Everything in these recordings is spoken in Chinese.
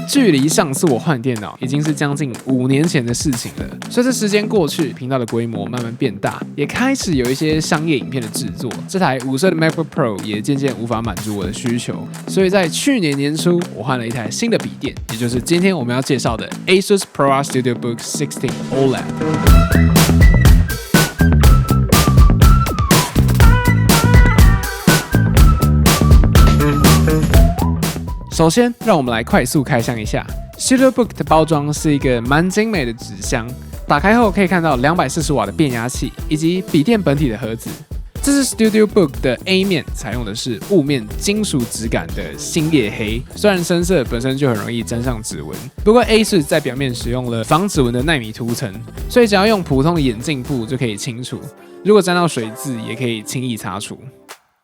距离上次我换电脑已经是将近5年前的事情了。随着时间过去，频道的规模慢慢变大，也开始有一些商业影片的制作。这台5岁的 MacBook Pro 也渐渐无法满足我的需求，所以在去年年初，我换了一台新的笔电，也就是今天我们要介绍的 ASUS ProArt StudioBook 16 OLED。首先，让我们来快速开箱一下 StudioBook 的包装是一个蛮精美的纸箱，打开后可以看到240瓦的变压器以及笔电本体的盒子。这是 StudioBook 的 A 面，采用的是雾面金属质感的星夜黑，虽然深色本身就很容易沾上指纹，不过 ASUS 在表面使用了防指纹的奈米涂层，所以只要用普通的眼镜布就可以清除，如果沾到水渍也可以轻易擦除。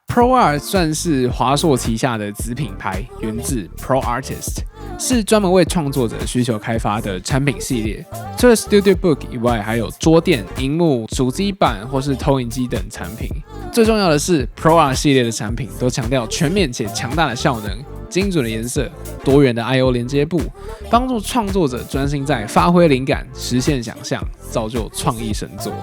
ProArt 算是华硕旗下的子品牌，源自 ProArtist， 是专门为创作者需求开发的产品系列。除了 StudioBook 以外，还有桌垫、萤幕、主机板或是投影机等产品。最重要的是 ProArt 系列的产品都强调全面且强大的效能、精准的颜色、多元的 I/O 连接部，帮助创作者专心在发挥灵感、实现想象，造就创意神作。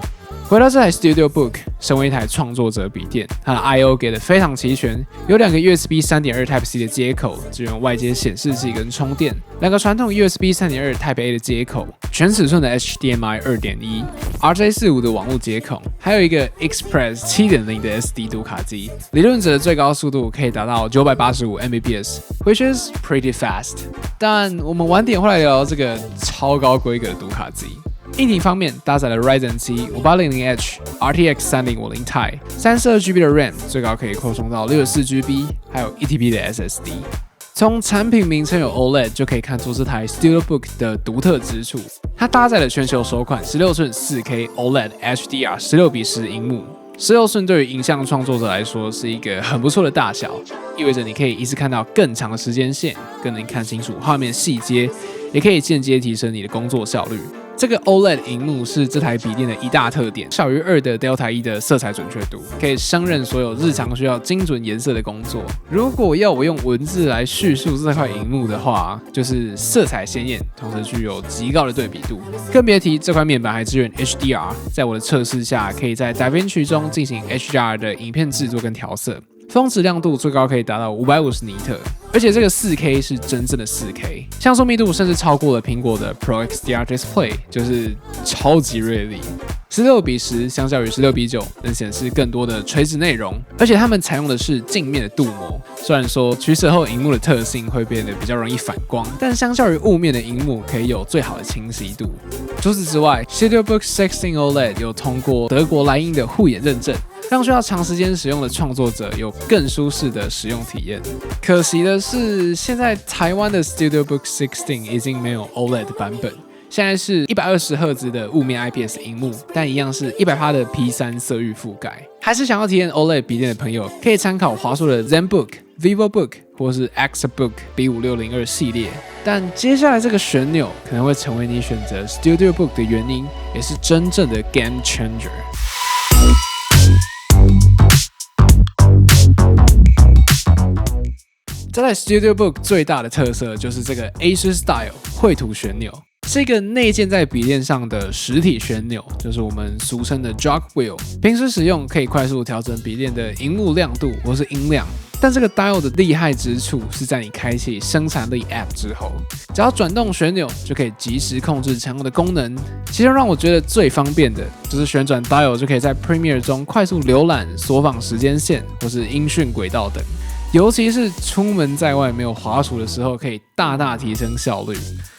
回到这台 StudioBook， 身为一台创作者笔电，它的 I/O 给的非常齐全，有2个 USB 3.2 Type-C 的接口，支援外接显示器跟充电，2个传统 USB 3.2 Type-A 的接口，全尺寸的 HDMI 2.1 RJ45 的网络接口，还有一个 Express 7.0 的 SD 读卡机，理论值的最高速度可以达到985 Mbps，which is pretty fast。但我们晚点会来聊这个超高规格的读卡机。硬体方面，搭载了 Ryzen 7 5800H RTX 3050 Ti， 32GB 的 RAM， 最高可以扩充到 64GB， 还有 1TB 的 SSD。从产品名称有 OLED 就可以看出这台 StudioBook 的独特之处，它搭载了全球首款16寸 4K OLED HDR 16:10萤幕。16寸对于影像创作者来说是一个很不错的大小，意味着你可以一次看到更长的时间线，更能看清楚画面细节，也可以间接提升你的工作效率。这个 OLED 萤幕是这台笔电的一大特点，小于2的 Delta E 的色彩准确度，可以胜任所有日常需要精准颜色的工作。如果要我用文字来叙述这块萤幕的话，就是色彩鲜艳，同时具有极高的对比度。更别提这块面板还支援 HDR， 在我的测试下，可以在 DaVinci 中进行 HDR 的影片制作跟调色。峰值亮度最高可以达到550尼特，而且这个 4K 是真正的 4K， 像素密度甚至超过了苹果的 Pro XDR Display， 就是超级锐利。16:10相较于16:9，能显示更多的垂直内容，而且它们采用的是镜面的镀膜。虽然说取舍后荧幕的特性会变得比较容易反光，但相较于雾面的荧幕可以有最好的清晰度。除此之外 ，StudioBook 16 OLED 有通过德国莱茵的护眼认证，让需要长时间使用的创作者有更舒适的使用体验。可惜的是，现在台湾的 StudioBook 16已经没有 OLED 版本。现在是120赫兹的雾面 IPS 萤幕，但一样是100%的 P3 色域覆盖。还是想要体验 OLED 笔电的朋友，可以参考华硕的 ZenBook、VivoBook 或是 Exabook B5602 系列。但接下来这个旋钮可能会成为你选择 StudioBook 的原因，也是真正的 Game Changer。这台 StudioBook 最大的特色就是这个 ASUS Style 绘图旋钮，是一个内建在笔电上的实体旋钮，就是我们俗称的 Jog Wheel。平时使用可以快速调整笔电的萤幕亮度或是音量，但这个 Dial 的厉害之处是在你开启生产力 App 之后，只要转动旋钮就可以及时控制常用的功能。其中让我觉得最方便的就是旋转 Dial 就可以在 Premiere 中快速浏览、缩放时间线或是音讯轨道等。尤其是出门在外没有滑鼠的时候，可以大大提升效率。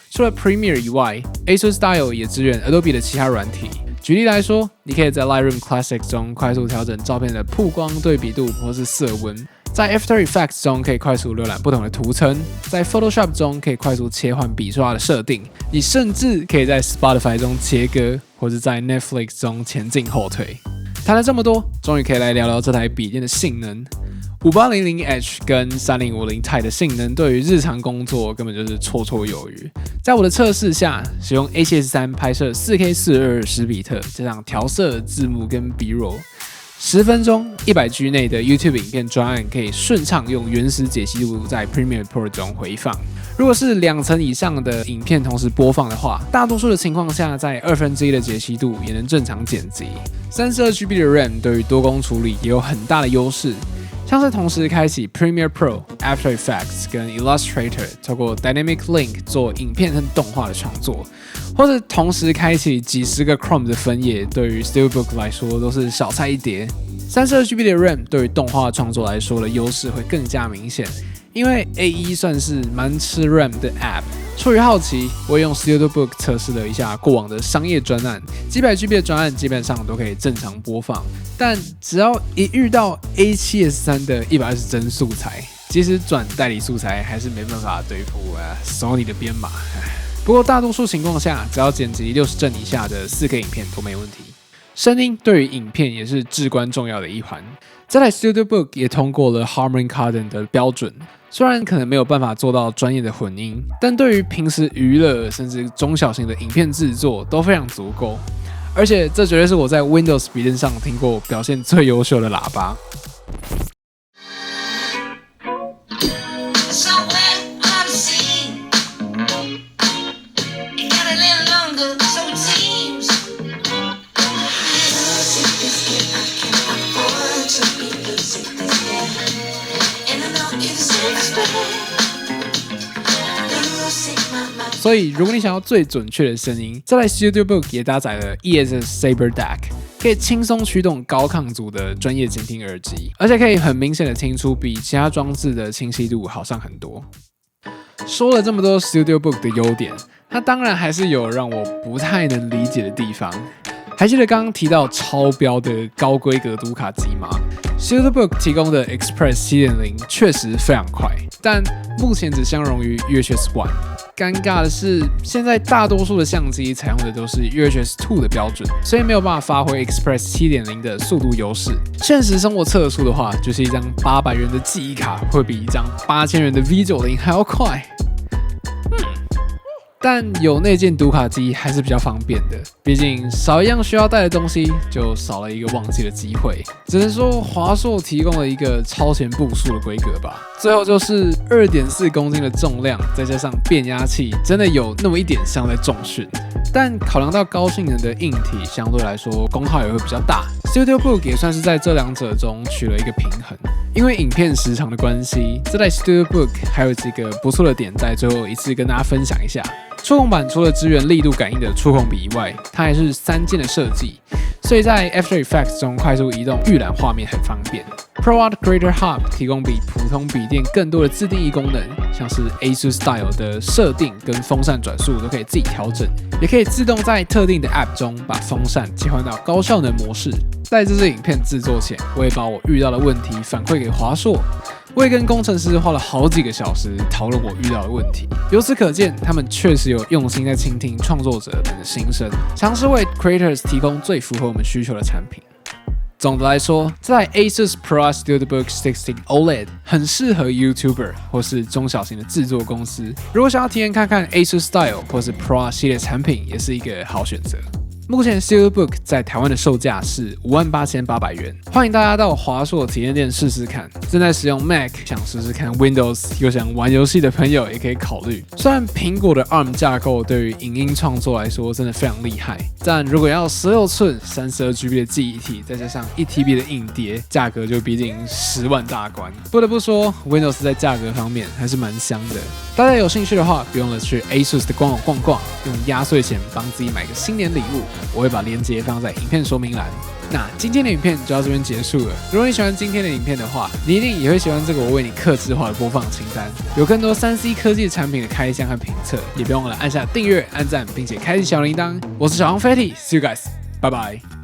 除了 Premiere 以外 ，ASUS Style 也支援 Adobe 的其他软体。举例来说，你可以在 Lightroom Classic 中快速调整照片的曝光、对比度或是色温；在 After Effects 中可以快速浏览不同的图层；在 Photoshop 中可以快速切换笔刷的设定。你甚至可以在 Spotify 中切歌，或是在 Netflix 中前进后退。谈了这么多，终于可以来聊聊这台笔电的性能。5800H 跟3050 Ti 的性能对于日常工作根本就是绰绰有余。在我的测试下，使用 A7S3 拍摄 4K 422 10比特，加上调色、字幕跟 B-roll， 10分钟100G 内的 YouTube 影片专案可以顺畅用原始解析度在 Premiere Pro 中回放。如果是2层以上的影片同时播放的话，大多数的情况下，在1/2的解析度也能正常剪辑。32GB 的 RAM 对于多工处理也有很大的优势，像是同时开启 Premiere Pro、After Effects 跟 Illustrator， 透过 Dynamic Link 做影片和动画的创作，或者同时开启几十个 Chrome 的分页，对于 StudioBook 来说都是小菜一碟。32GB 的 RAM 对于动画创作来说的优势会更加明显，因为 A1 算是蛮吃 RAM 的 App。出于好奇，我也用 StudioBook 测试了一下过往的商业专案，几百 GB 的专案基本上都可以正常播放，但只要一遇到 A7S3 的120帧素材，即使转代理素材还是没办法对付Sony 的编码。不过大多数情况下，只要剪辑60帧以下的4K 影片都没问题。声音对于影片也是至关重要的一环。这台 StudioBook 也通过了 Harman Kardon 的标准，虽然可能没有办法做到专业的混音，但对于平时娱乐甚至中小型的影片制作都非常足够。而且这绝对是我在 Windows 笔电上听过表现最优秀的喇叭。所以，如果你想要最准确的声音，这台 StudioBook 也搭载了 ESS Saber DAC， 可以轻松驱动高抗阻的专业监听耳机，而且可以很明显的听出比其他装置的清晰度好上很多。说了这么多 StudioBook 的优点，它当然还是有让我不太能理解的地方。还记得刚刚提到超标的高规格读卡机吗？ StudioBook 提供的 Express 7.0 确实非常快，但目前只相容于 UHS 1。尴尬的是，现在大多数的相机采用的都是 UHS 2的标准，所以没有办法发挥 Express 7.0 的速度优势。现实生活测出的话，就是一张800元的记忆卡会比一张8000元的 V90 还要快。但有内建读卡机还是比较方便的，毕竟少一样需要带的东西，就少了一个忘记的机会。只能说华硕提供了一个超前部署的规格吧。最后就是2.4公斤的重量，再加上变压器，真的有那么一点像在重训。但考量到高性能的硬体，相对来说功耗也会比较大。StudioBook 也算是在这两者中取了一个平衡。因为影片时长的关系，这台 StudioBook 还有几个不错的点，在最后一次跟大家分享一下。触控板除了支援力度感应的触控笔以外，它还是3键的设计，所以在 After Effects 中快速移动预览画面很方便。ProArt Creator Hub 提供比普通笔电更多的自定义功能，像是 ASUS Style 的设定跟风扇转速都可以自己调整，也可以自动在特定的 App 中把风扇切换到高效能模式。在这支影片制作前，我也把我遇到的问题反馈给华硕，我也跟工程师花了好几个小时讨论我遇到的问题。由此可见，他们确实有用心在倾听创作者们的心声，尝试为 creators 提供最符合我们需求的产品。总的来说，这台 ASUS ProArt StudioBook 16 OLED 很适合 YouTuber 或是中小型的制作公司。如果想要体验看看 ASUS Style 或是 ProArt 系列产品，也是一个好选择。目前 StudioBook 在台湾的售价是58800元，欢迎大家到华硕体验店试试看。正在使用 Mac 想试试看 Windows 又想玩游戏的朋友也可以考虑。虽然苹果的 ARM 架构对于影音创作来说真的非常厉害，但如果要16寸 32GB 的记忆体，再加上1TB 的硬碟，价格就逼近10万大关。不得不说 Windows 在价格方面还是蛮香的。大家有兴趣的话，不用了去 ASUS 的官网逛逛，用压岁钱帮自己买个新年礼物。我会把链接放在影片说明栏。那今天的影片就到这边结束了。如果你喜欢今天的影片的话，你一定也会喜欢这个我为你客制化的播放清单，有更多3C 科技产品的开箱和评测，也别忘了按下订阅、按赞，并且开启小铃铛。我是小黄 Fatty，See you guys，拜拜。